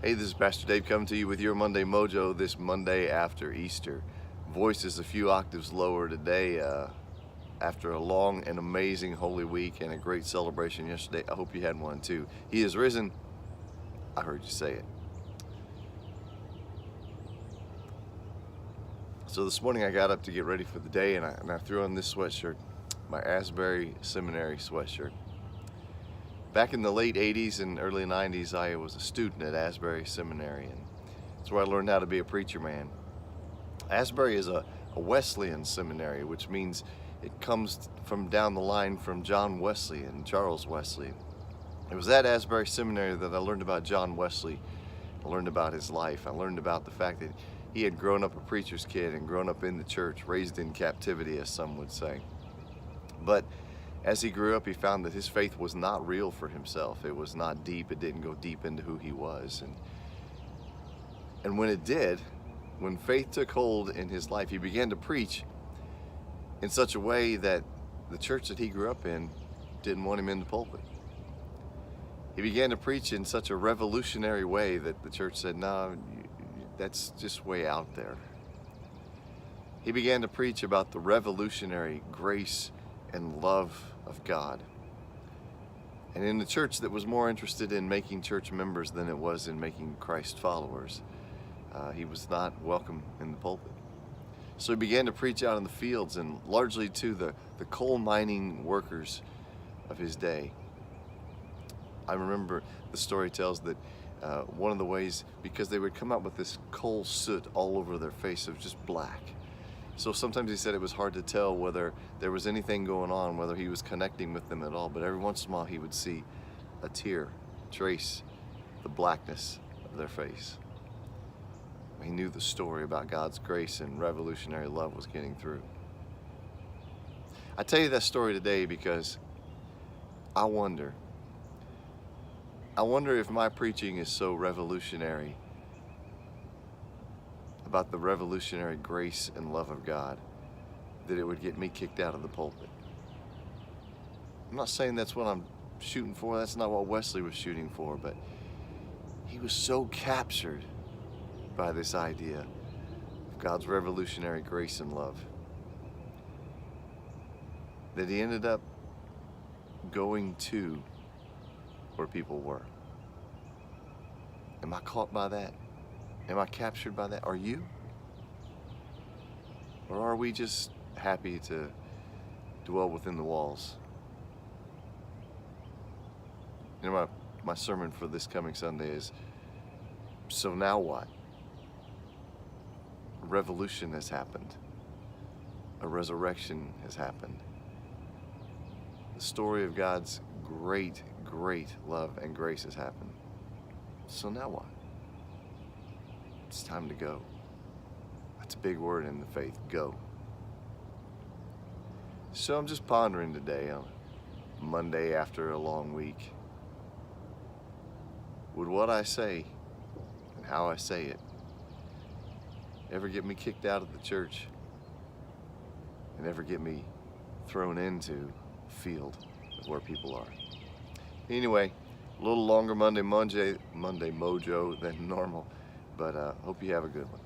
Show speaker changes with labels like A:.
A: Hey, this is Pastor Dave coming to you with your Monday Mojo this Monday after Easter. Voice is a few octaves lower today after a long and amazing Holy Week and a great celebration yesterday. I hope you had one too. He is risen. I heard you say it. So this morning I got up to get ready for the day and I threw on this sweatshirt, my Asbury Seminary sweatshirt. Back in the late 80s and early 90s, I was a student at Asbury Seminary, and that's where I learned how to be a preacher man. Asbury is a Wesleyan seminary, which means it comes from down the line from John Wesley and Charles Wesley. It was at Asbury Seminary that I learned about John Wesley. I learned about his life. I learned about the fact that he had grown up a preacher's kid and grown up in the church, raised in captivity, as some would say. But as he grew up, he found that his faith was not real for himself. It was not deep. It didn't go deep into who he was. And when it did, when faith took hold in his life, he began to preach in such a way that the church that he grew up in didn't want him in the pulpit. He began to preach in such a revolutionary way that the church said, no, that's just way out there. He began to preach about the revolutionary grace and love of God. And in a church that was more interested in making church members than it was in making Christ followers, he was not welcome in the pulpit. So he began to preach out in the fields and largely to the coal mining workers of his day. I remember the story tells that one of the ways, because they would come out with this coal soot all over their face, it was just black. So sometimes he said it was hard to tell whether there was anything going on, whether he was connecting with them at all, but every once in a while he would see a tear trace the blackness of their face. He knew the story about God's grace and revolutionary love was getting through. I tell you that story today because I wonder if my preaching is so revolutionary about the revolutionary grace and love of God that it would get me kicked out of the pulpit. I'm not saying that's what I'm shooting for. That's not what Wesley was shooting for, but he was so captured by this idea of God's revolutionary grace and love that he ended up going to where people were. Am I caught by that? Am I captured by that? Are you? Or are we just happy to dwell within the walls? You know, my sermon for this coming Sunday is, so now what? A revolution has happened. A resurrection has happened. The story of God's great, great love and grace has happened. So now what? It's time to go. That's a big word in the faith, go. So I'm just pondering today on Monday after a long week. Would what I say and how I say it ever get me kicked out of the church and ever get me thrown into a field of where people are? Anyway, a little longer Monday Mojo than normal. But hope you have a good one.